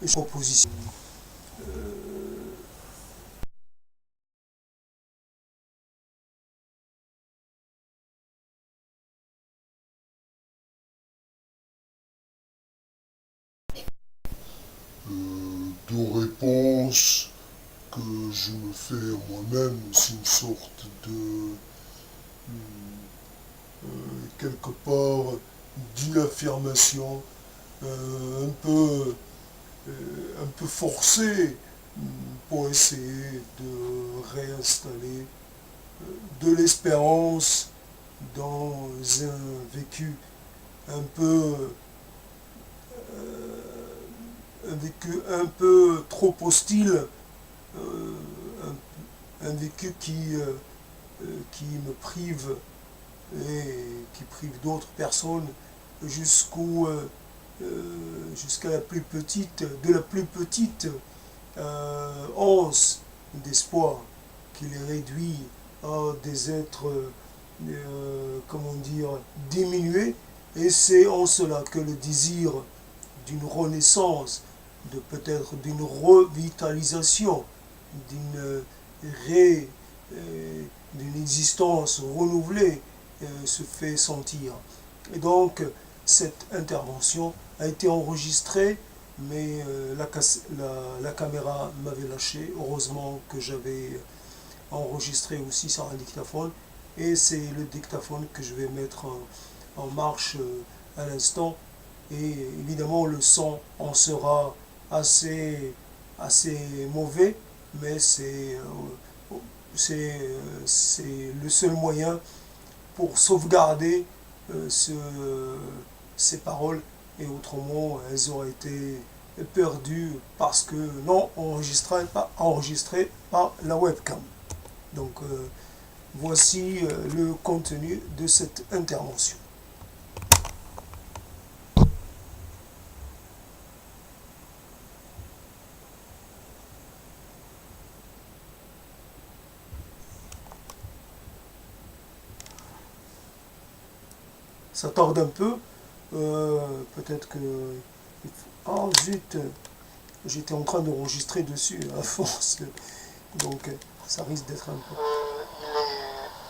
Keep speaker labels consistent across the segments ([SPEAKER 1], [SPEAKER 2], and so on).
[SPEAKER 1] proposition.
[SPEAKER 2] De réponse que je me fais moi-même, c'est une sorte de quelque part d'une affirmation un peu forcée pour essayer de réinstaller de l'espérance dans un vécu un peu un vécu un peu trop hostile, un vécu qui me prive et qui prive d'autres personnes jusqu'à la plus petite, de la plus petite once d'espoir, qui les réduit à des êtres, comment dire, diminués. Et c'est en cela que le désir d'une renaissance, de peut-être d'une revitalisation, d'une ré, d'une existence renouvelée se fait sentir. Et donc, cette intervention a été enregistrée, mais la caméra m'avait lâché. Heureusement que j'avais enregistré aussi sur un dictaphone. Et c'est le dictaphone que je vais mettre en marche à l'instant. Et évidemment, le son en sera assez mauvais, mais c'est le seul moyen pour sauvegarder ces paroles, et autrement elles auraient été perdues parce que non enregistrées par la webcam. Donc voici le contenu de cette intervention. Ça tarde un peu, peut-être que... Ah zut, j'étais en train d'enregistrer dessus à force, donc ça risque d'être un peu...
[SPEAKER 3] Il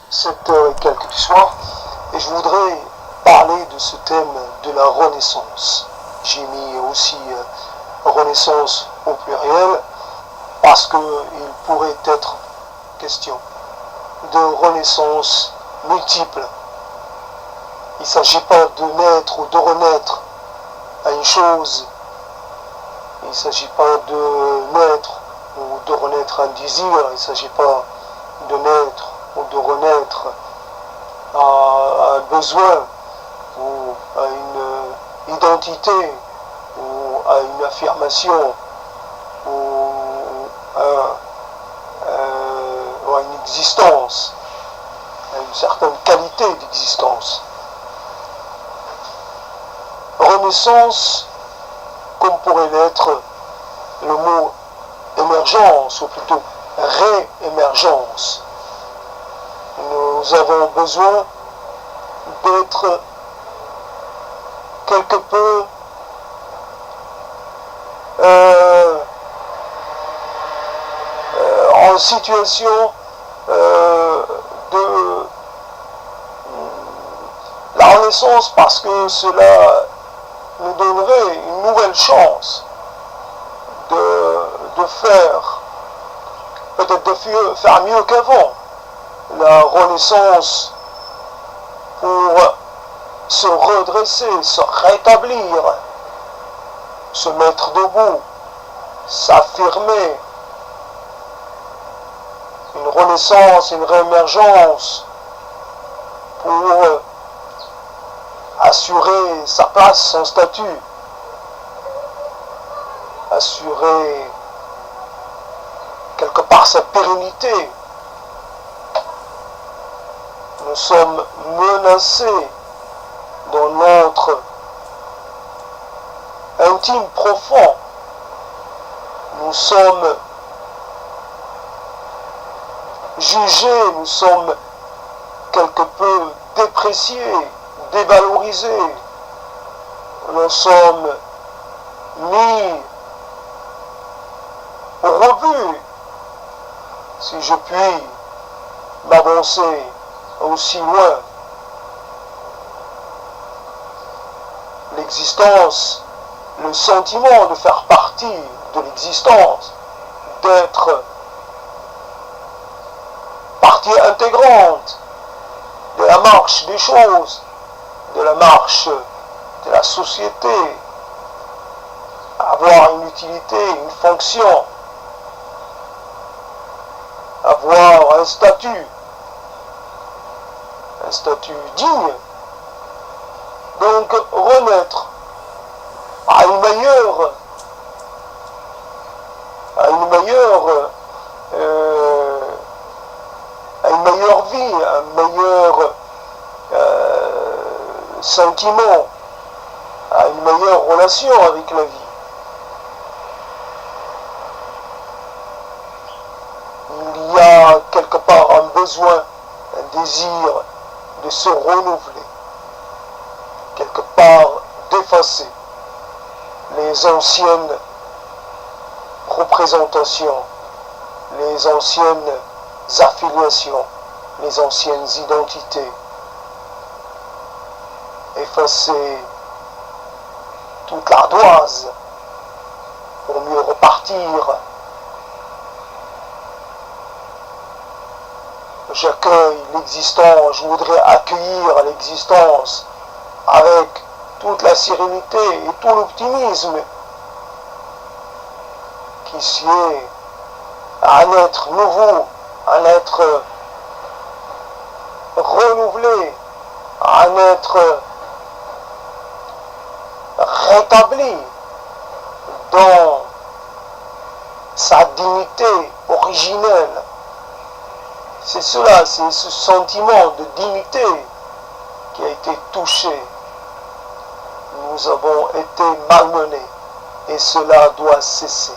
[SPEAKER 3] est 7h et quelques du soir, et je voudrais parler de ce thème de la renaissance. J'ai mis aussi renaissance au pluriel, parce qu'il pourrait être question de renaissance multiple. Il ne s'agit pas de naître ou de renaître à une chose. Il ne s'agit pas de naître ou de renaître à un désir. Il ne s'agit pas de naître ou de renaître à un besoin ou à une identité ou à une affirmation ou à une existence, à une certaine qualité d'existence. Renaissance, comme pourrait l'être le mot émergence, ou plutôt réémergence. Nous avons besoin d'être quelque peu en situation de la renaissance, parce que cela nous donnerait une nouvelle chance de faire, peut-être de faire mieux qu'avant. La renaissance pour se redresser, se rétablir, se mettre debout, s'affirmer. Une renaissance, une réémergence pour assurer sa place, son statut, assurer quelque part sa pérennité. Nous sommes menacés dans notre intime profond. Nous sommes jugés, nous sommes quelque peu dépréciés, dévalorisés. Nous sommes mis revu, si je puis m'avancer aussi loin. L'existence, le sentiment de faire partie de l'existence, d'être partie intégrante de la marche des choses, de la marche de la société, avoir une utilité, une fonction, avoir un statut digne. Donc renaître à une meilleure vie, un meilleur sentiment, à une meilleure relation avec la vie. Il y a quelque part un besoin, un désir de se renouveler, quelque part d'effacer les anciennes représentations, les anciennes affiliations, les anciennes identités, effacer toute l'ardoise pour mieux repartir. J'accueille l'existence, je voudrais accueillir l'existence avec toute la sérénité et tout l'optimisme qui sied à un être nouveau, un être renouvelé, un être rétabli dans sa dignité originelle. C'est cela, c'est ce sentiment de dignité qui a été touché. Nous avons été malmenés et cela doit cesser.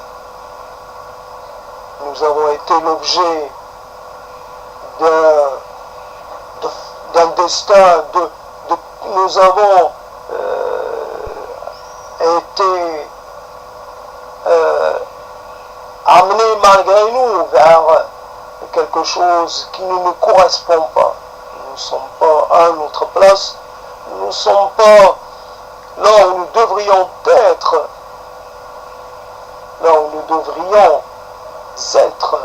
[SPEAKER 3] Nous avons été l'objet d'un destin, nous avons été amenés malgré nous vers quelque chose qui ne nous correspond pas. Nous ne sommes pas à notre place, nous ne sommes pas là où nous devrions être, là où nous devrions être.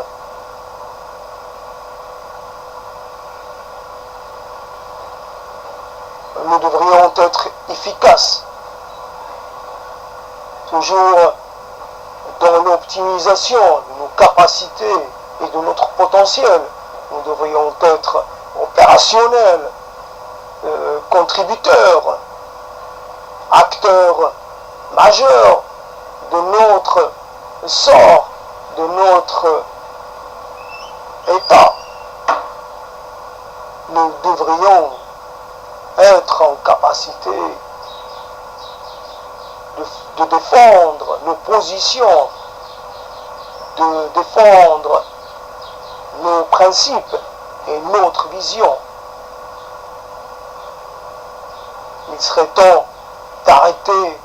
[SPEAKER 3] Nous devrions être efficaces, toujours dans l'optimisation de nos capacités et de notre potentiel. Nous devrions être opérationnels, contributeurs, acteurs majeurs de notre sort, de notre état. Nous devrions être en capacité de défendre nos positions, de défendre nos principes et notre vision. Il serait temps d'arrêter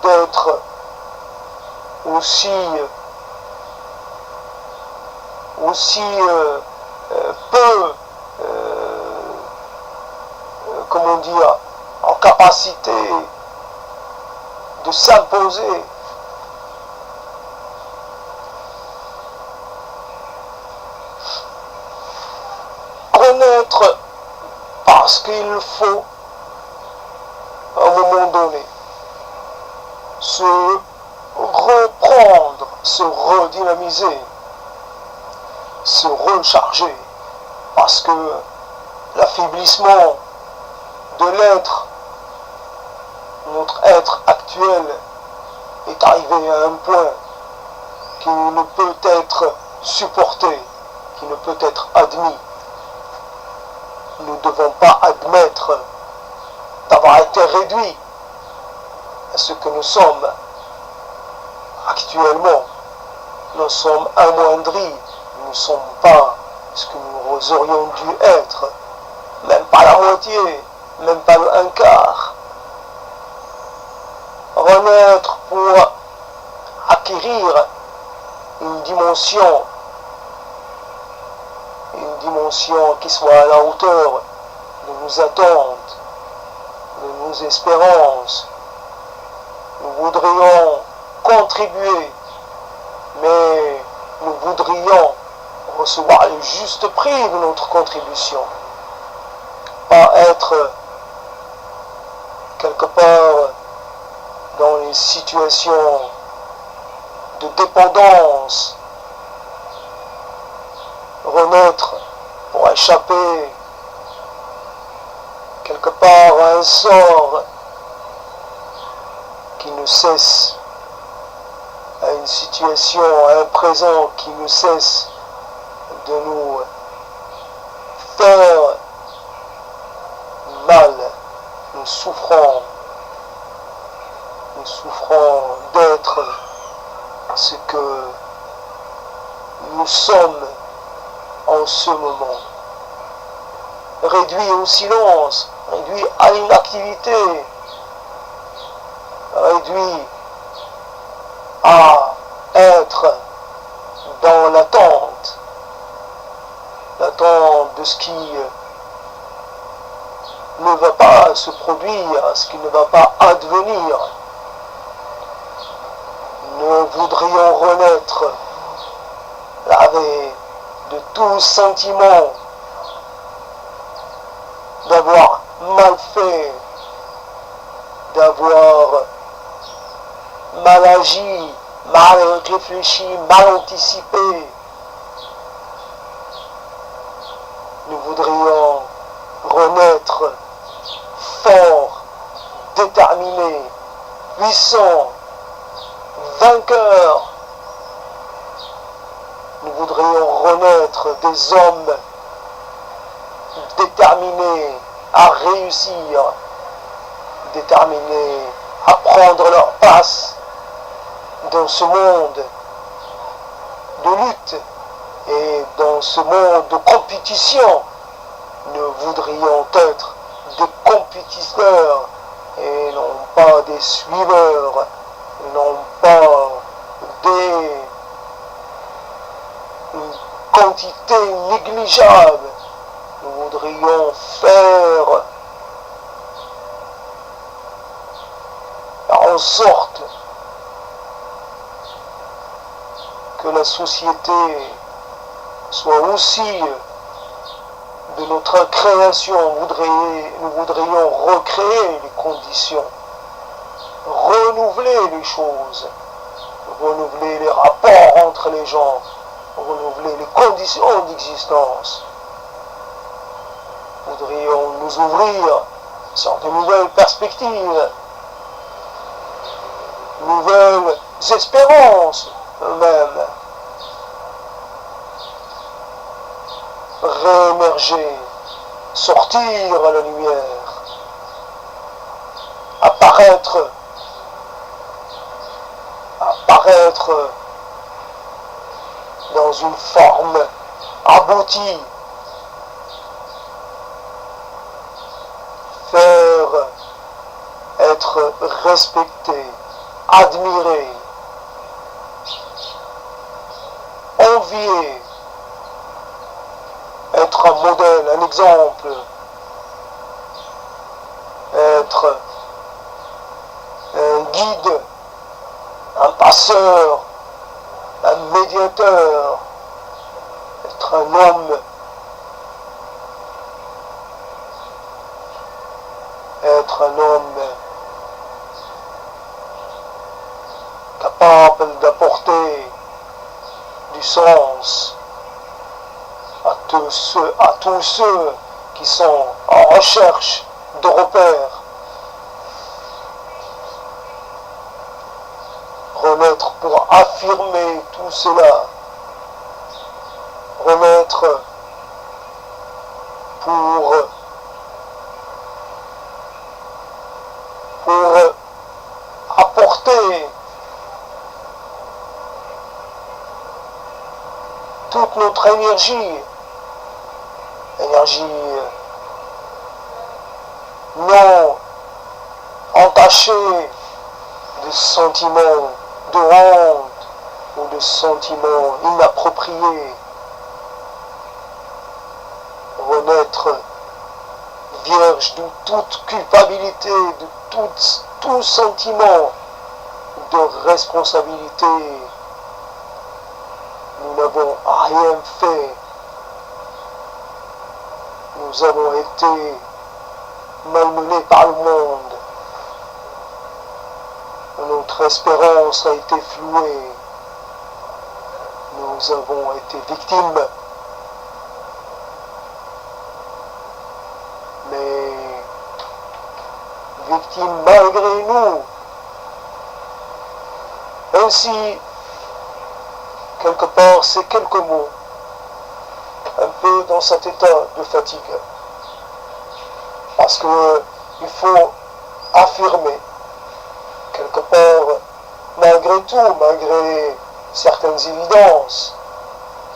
[SPEAKER 3] d'être aussi peu, comment dire, en capacité de s'imposer. Renaître parce qu'il faut, à un moment donné, se reprendre, se redynamiser, se recharger, parce que l'affaiblissement de l'être, notre être actuel, est arrivé à un point qui ne peut être supporté, qui ne peut être admis. Nous ne devons pas admettre d'avoir été réduits à ce que nous sommes actuellement. Nous sommes amoindris, nous ne sommes pas ce que nous aurions dû être, même pas la moitié, même pas un quart. Renaître pour acquérir une dimension qui soit à la hauteur de nos attentes, de nos espérances. Nous voudrions contribuer, mais nous voudrions recevoir le juste prix de notre contribution. Pas être quelque part dans les situations de dépendance, renaître pour échapper quelque part à un sort qui ne cesse, à une situation, à un présent qui ne cesse de nous faire mal. Nous souffrons d'être ce que nous sommes en ce moment. Réduit au silence, réduit à l'inactivité, réduit à être dans l'attente de ce qui ne va pas se produire, ce qui ne va pas advenir. Nous voudrions renaître lavé de tout sentiment d'avoir mal fait, d'avoir mal agi, mal réfléchi, mal anticipé. Nous voudrions renaître forts, déterminés, puissants, vainqueurs. Nous voudrions renaître des hommes déterminés à réussir, déterminés à prendre leur place dans ce monde de lutte et dans ce monde de compétition. Nous voudrions être des compétiteurs et non pas des suiveurs, non pas une quantité négligeable. Nous voudrions faire en sorte que la société soit aussi de notre création. Nous voudrions recréer les conditions, renouveler les choses, renouveler les rapports entre les gens, renouveler les conditions d'existence. Nous voudrions nous ouvrir sur de nouvelles perspectives, nouvelles espérances même, réémerger, sortir à la lumière, apparaître dans une forme aboutie, faire être respecté, admiré, envié, être un modèle, un exemple, être un guide, un passeur, un médiateur, être un homme, capable d'apporter du sens à tous ceux qui sont en recherche de repères. Renaître pour affirmer tout cela. Renaître pour apporter toute notre énergie non entachée de sentiments de honte ou de sentiments inappropriés, renaître vierge de toute culpabilité, de tout sentiment de responsabilité. Nous n'avons rien fait. Nous avons été malmenés par le monde. Notre espérance a été flouée. Nous avons été victimes. Mais victimes malgré nous. Ainsi, quelque part, ces quelques mots, un peu dans cet état de fatigue. Parce qu'il faut affirmer, quelque part, malgré tout, malgré certaines évidences,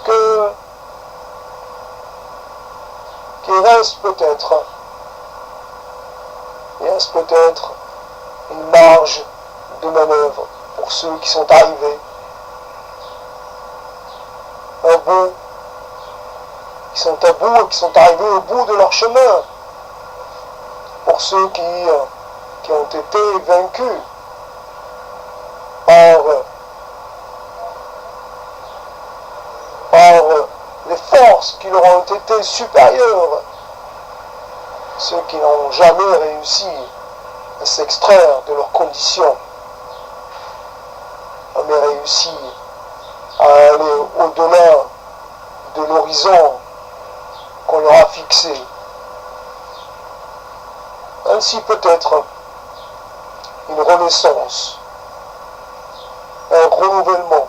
[SPEAKER 3] qu'il reste peut-être une marge de manœuvre pour ceux qui sont arrivés à bout, qui sont à bout et qui sont arrivés au bout de leur chemin, pour ceux qui ont été vaincus par les forces qui leur ont été supérieures, ceux qui n'ont jamais réussi à s'extraire de leurs conditions, mais réussi à aller au-delà de l'horizon qu'on leur a fixé. Ainsi peut-être une renaissance, un renouvellement,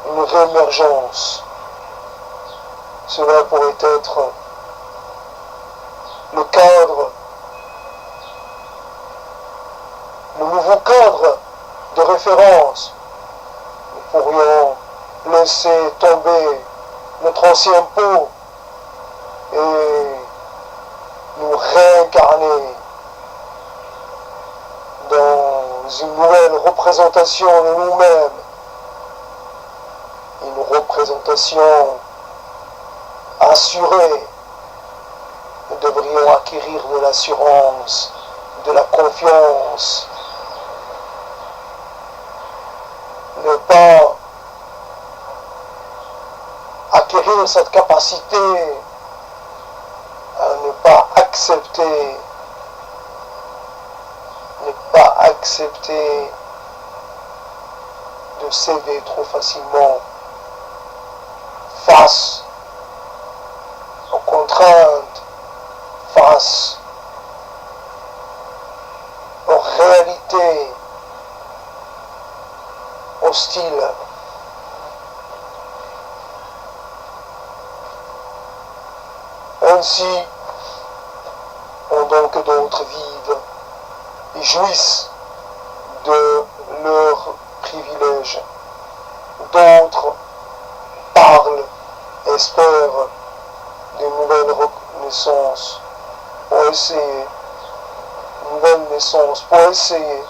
[SPEAKER 3] une réémergence. Cela pourrait être le cadre, le nouveau cadre de référence. Nous pourrions laisser tomber notre ancien pot et nous réincarner dans une nouvelle représentation de nous-mêmes, une représentation assurée. Nous devrions acquérir de l'assurance, de la confiance, ne pas acquérir cette capacité à ne pas accepter de céder trop facilement face aux contraintes, face aux réalités hostiles. Ainsi, pendant que d'autres vivent et jouissent de leurs privilèges, d'autres parlent, espèrent de nouvelles renaissances pour essayer,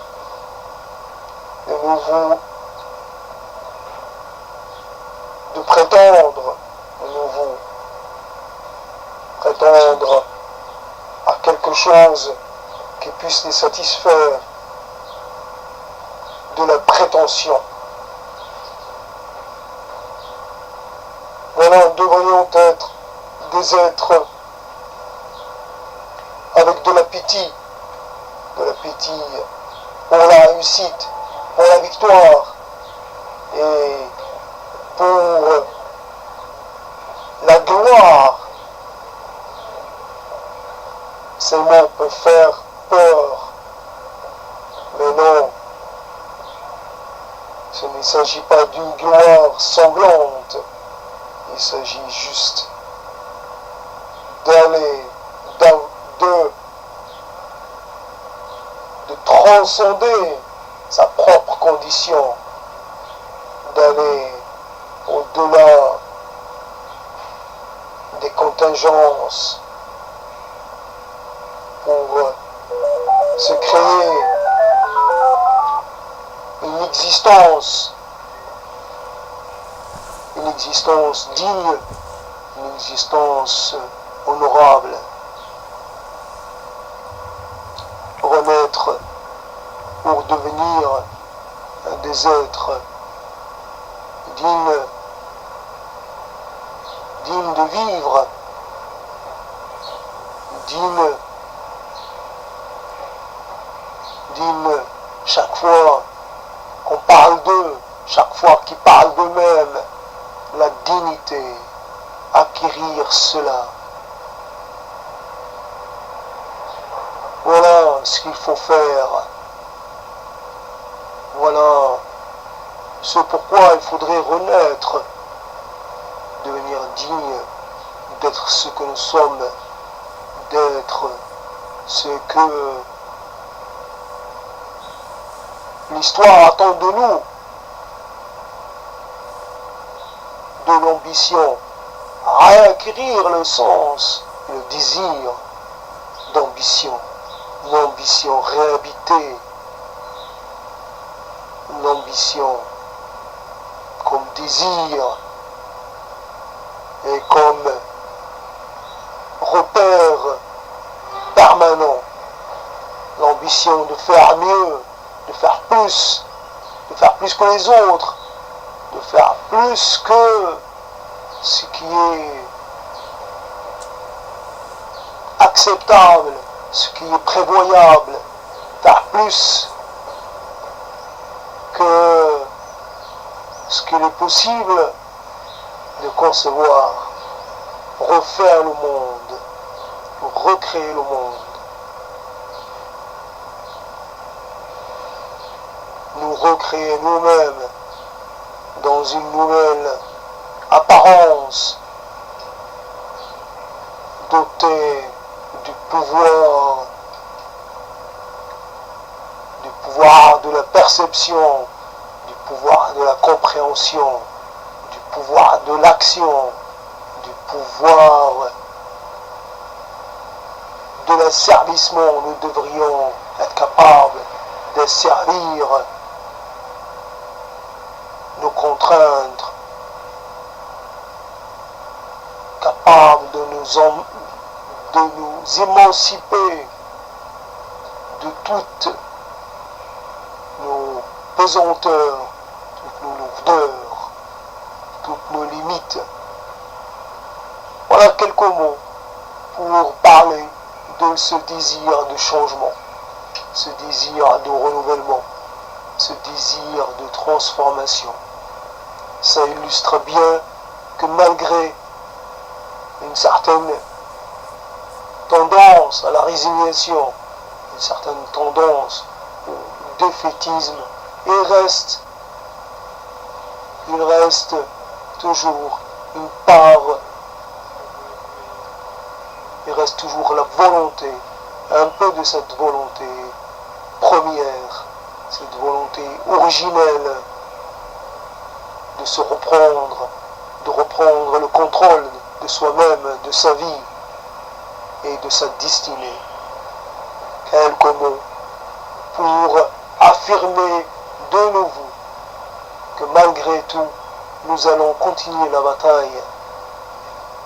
[SPEAKER 3] de nouveau, de prétendre de nouveau, prétendre à quelque chose qui puisse les satisfaire, de la prétention. Voilà, nous devrions être des êtres avec de l'appétit pour la réussite, pour la victoire et pour la gloire. Ces mots peuvent faire peur, mais non, ce ne s'agit pas d'une gloire sanglante, il s'agit juste de transcender sa propre condition, d'aller au-delà des contingences pour se créer une existence une existence digne, une existence honorable. Renaître pour devenir des êtres dignes de vivre, dignes chaque fois qu'on parle d'eux, chaque fois qu'ils parlent d'eux-mêmes, la dignité, acquérir cela. Voilà ce qu'il faut faire. Voilà ce pourquoi il faudrait renaître, devenir digne d'être ce que nous sommes, d'être ce que l'histoire attend de nous, de l'ambition, réacquérir le sens, le désir d'ambition, une ambition réhabitée, une ambition comme désir et comme repère permanent, l'ambition de faire mieux, de faire plus que les autres, de faire plus que ce qui est acceptable, ce qui est prévoyable, faire plus que ce qu'il est possible de concevoir, refaire le monde, recréer le monde. Nous recréer nous-mêmes dans une nouvelle apparence, dotée du pouvoir de la perception, du pouvoir de la compréhension, du pouvoir de l'action, du pouvoir de l'asservissement. Nous devrions être capables de servir nos contraintes, capables de nous émanciper de toutes nos pesanteurs, toutes nos lourdeurs, toutes nos limites. Voilà quelques mots pour parler de ce désir de changement, ce désir de renouvellement, ce désir de transformation. Ça illustre bien que malgré une certaine tendance à la résignation, une certaine tendance au défaitisme, il reste toujours une part, il reste toujours la volonté, un peu de cette volonté première, cette volonté originelle de se reprendre, de reprendre le contrôle de soi-même, de sa vie et de sa destinée. Quelques mots pour affirmer de nouveau que malgré tout, nous allons continuer la bataille,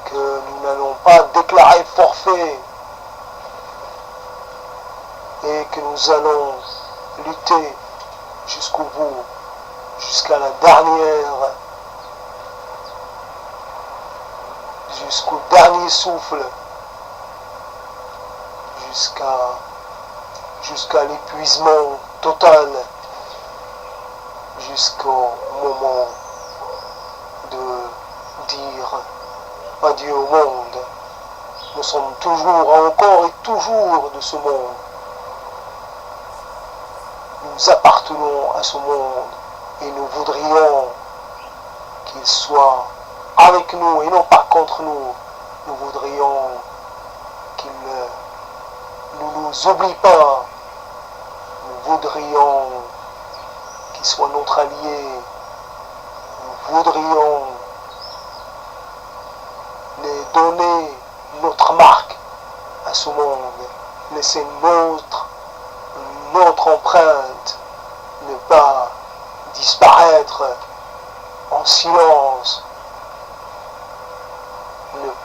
[SPEAKER 3] que nous n'allons pas déclarer forfait et que nous allons lutter jusqu'au bout, jusqu'à la dernière, jusqu'au dernier souffle, jusqu'à l'épuisement total, jusqu'au moment de dire adieu au monde. Nous sommes toujours, encore et toujours de ce monde. Nous appartenons à ce monde et nous voudrions qu'il soit avec nous et non pas contre nous. Nous voudrions qu'il ne nous oublie pas. Nous voudrions qu'il soit notre allié. Nous voudrions donner notre marque à ce monde, laisser notre empreinte, ne pas disparaître en silence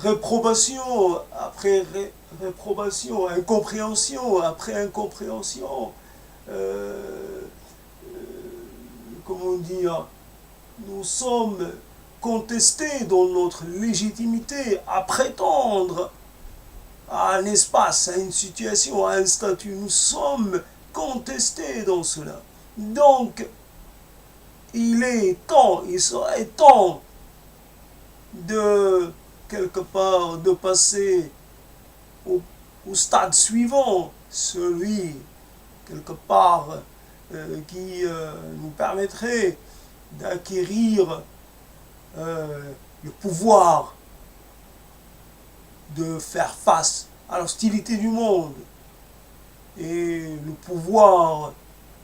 [SPEAKER 2] réprobation après réprobation, incompréhension après incompréhension, euh, comment dire, nous sommes contestés dans notre légitimité à prétendre à un espace, à une situation, à un statut. Nous sommes contestés dans cela. Donc, il est temps, il serait temps de, quelque part, de passer au stade suivant, celui, quelque part, qui nous permettrait d'acquérir le pouvoir de faire face à l'hostilité du monde et le pouvoir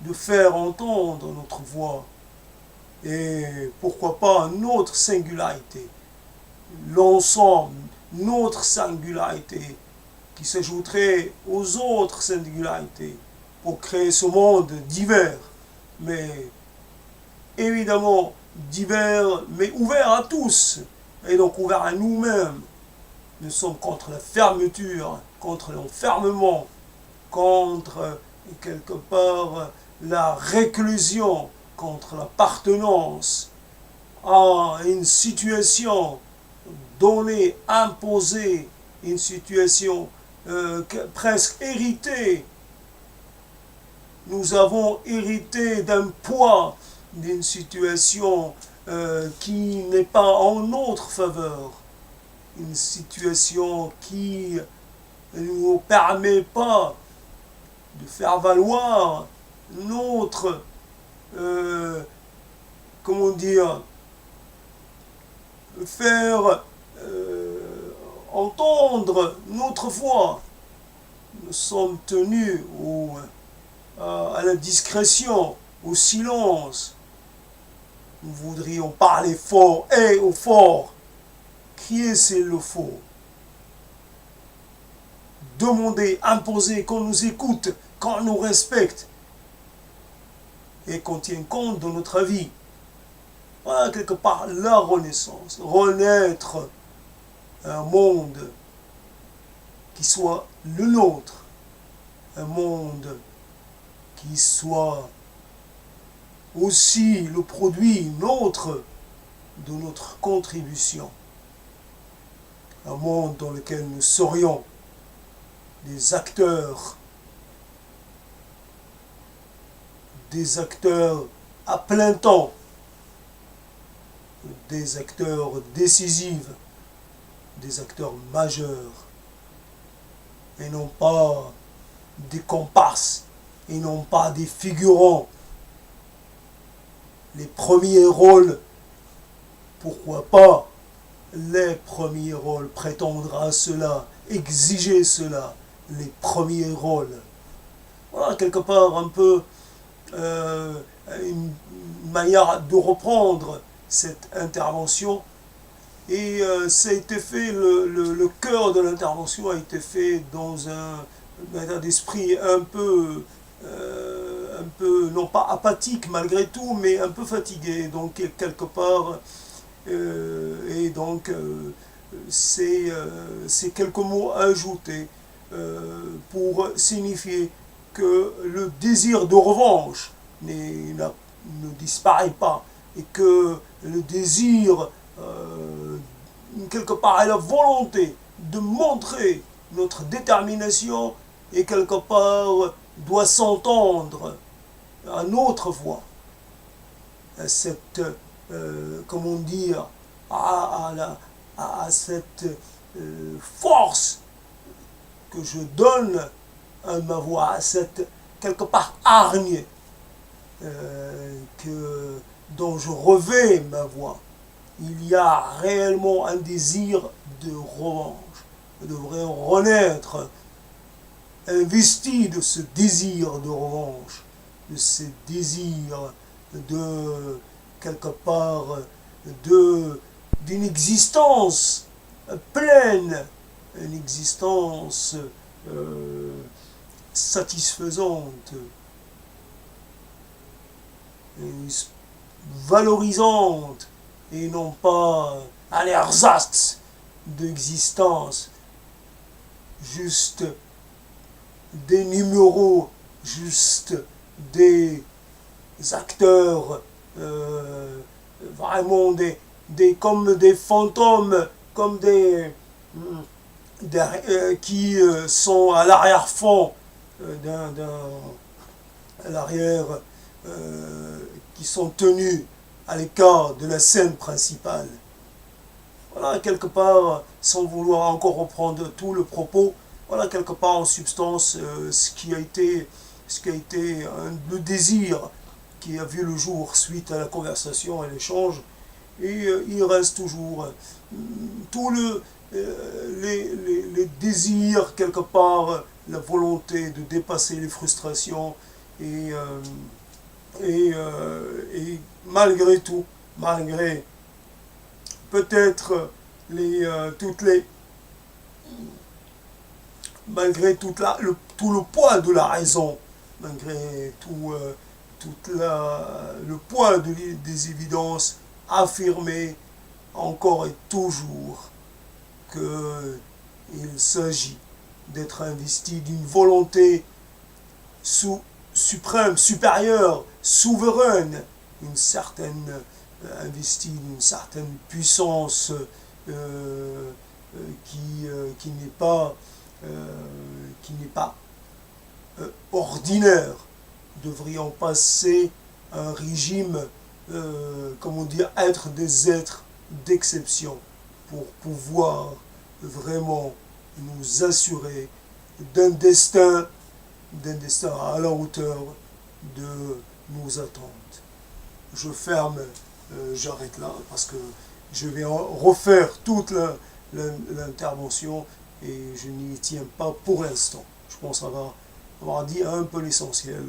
[SPEAKER 2] de faire entendre notre voix et pourquoi pas notre singularité, l'ensemble, notre singularité qui s'ajouterait aux autres singularités pour créer ce monde divers, mais évidemment divers, mais ouvert à tous, et donc ouvert à nous-mêmes. Nous sommes contre la fermeture, contre l'enfermement, contre, quelque part, la réclusion, contre l'appartenance à une situation donnée, imposée, une situation presque héritée. Nous avons hérité d'un poids, d'une situation qui n'est pas en notre faveur, une situation qui ne nous permet pas de faire valoir notre, comment dire, faire entendre notre voix. Nous sommes tenus à la discrétion, au silence. Nous voudrions parler fort et au fort. Crier, c'est le faux. Demander, imposer qu'on nous écoute, qu'on nous respecte et qu'on tienne compte de notre vie. Voilà quelque part la renaissance. Renaître un monde qui soit le nôtre. Un monde qui soit aussi le produit nôtre de notre contribution. Un monde dans lequel nous serions des acteurs à plein temps, des acteurs décisifs, des acteurs majeurs, et non pas des comparses, et non pas des figurants. Les premiers rôles, pourquoi pas les premiers rôles, prétendre à cela, exiger cela, les premiers rôles. Voilà quelque part un peu une manière de reprendre cette intervention. Et ça a été fait, le cœur de l'intervention a été fait dans un état d'esprit un peu, non pas apathique malgré tout, mais un peu fatigué. Donc quelque part, et donc c'est quelques mots ajoutés pour signifier que le désir de revanche ne disparaît pas et que le désir, quelque part, et la volonté de montrer notre détermination et quelque part doit s'entendre à notre voix, à cette, comment dire, à cette force que je donne à ma voix, à cette, quelque part, hargne dont je revais ma voix. Il y a réellement un désir de revanche. Je devrais renaître investi de ce désir de revanche, de ce désir de, quelque part, d'une existence pleine, une existence satisfaisante, valorisante, et non pas un ersatz d'existence, juste des numéros, juste des acteurs, vraiment comme des fantômes, comme qui sont à l'arrière-fond à l'arrière, qui sont tenus à l'écart de la scène principale. Voilà, quelque part, sans vouloir encore reprendre tout le propos, voilà quelque part en substance ce qui a été le désir qui a vu le jour suite à la conversation et l'échange. Et il reste toujours tout les désirs, quelque part, la volonté de dépasser les frustrations et malgré tout, malgré peut-être malgré tout le poids de la raison, malgré le poids des évidences, affirmer encore et toujours qu'il s'agit d'être investi d'une volonté suprême, supérieure, souveraine, une certaine investie d'une certaine puissance qui n'est pas ordinaire. Devrions passer un régime, comment dire, être des êtres d'exception pour pouvoir vraiment nous assurer d'un destin à la hauteur de nos attentes. Je ferme, j'arrête là parce que je vais refaire toute l'intervention et je n'y tiens pas pour l'instant. Je pense avoir dit un peu l'essentiel.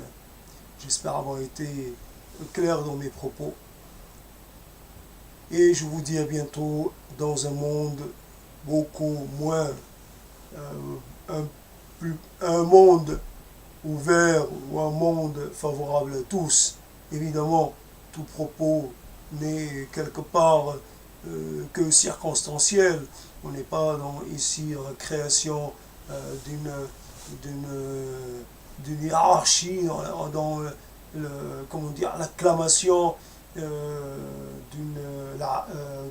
[SPEAKER 2] J'espère avoir été clair dans mes propos. Et je vous dis à bientôt dans un monde beaucoup moins, un monde ouvert ou un monde favorable à tous. Évidemment, tout propos n'est quelque part que circonstanciel. On n'est pas ici dans la création d'une hiérarchie, dans comment dire, l'acclamation,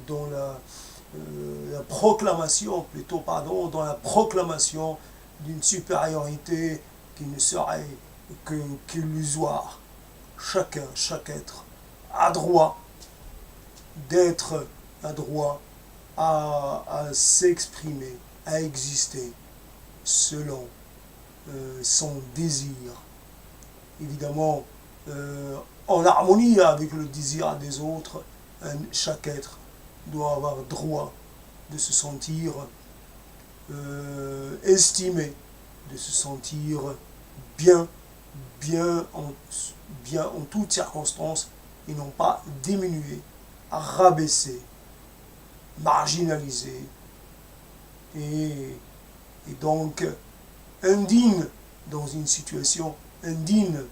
[SPEAKER 2] dans la proclamation, plutôt, pardon, dans la proclamation d'une supériorité qui ne serait qu'illusoire. Chaque être a droit d'être, a droit à s'exprimer, à exister selon son désir. Évidemment, en harmonie avec le désir des autres, chaque être doit avoir droit de se sentir estimé, de se sentir bien en toutes circonstances et non pas diminué, rabaissé, marginalisé et donc indigne dans une situation indigne.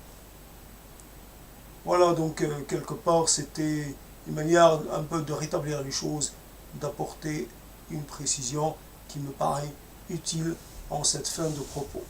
[SPEAKER 2] Voilà, donc quelque part c'était une manière un peu de rétablir les choses, d'apporter une précision qui me paraît utile en cette fin de propos.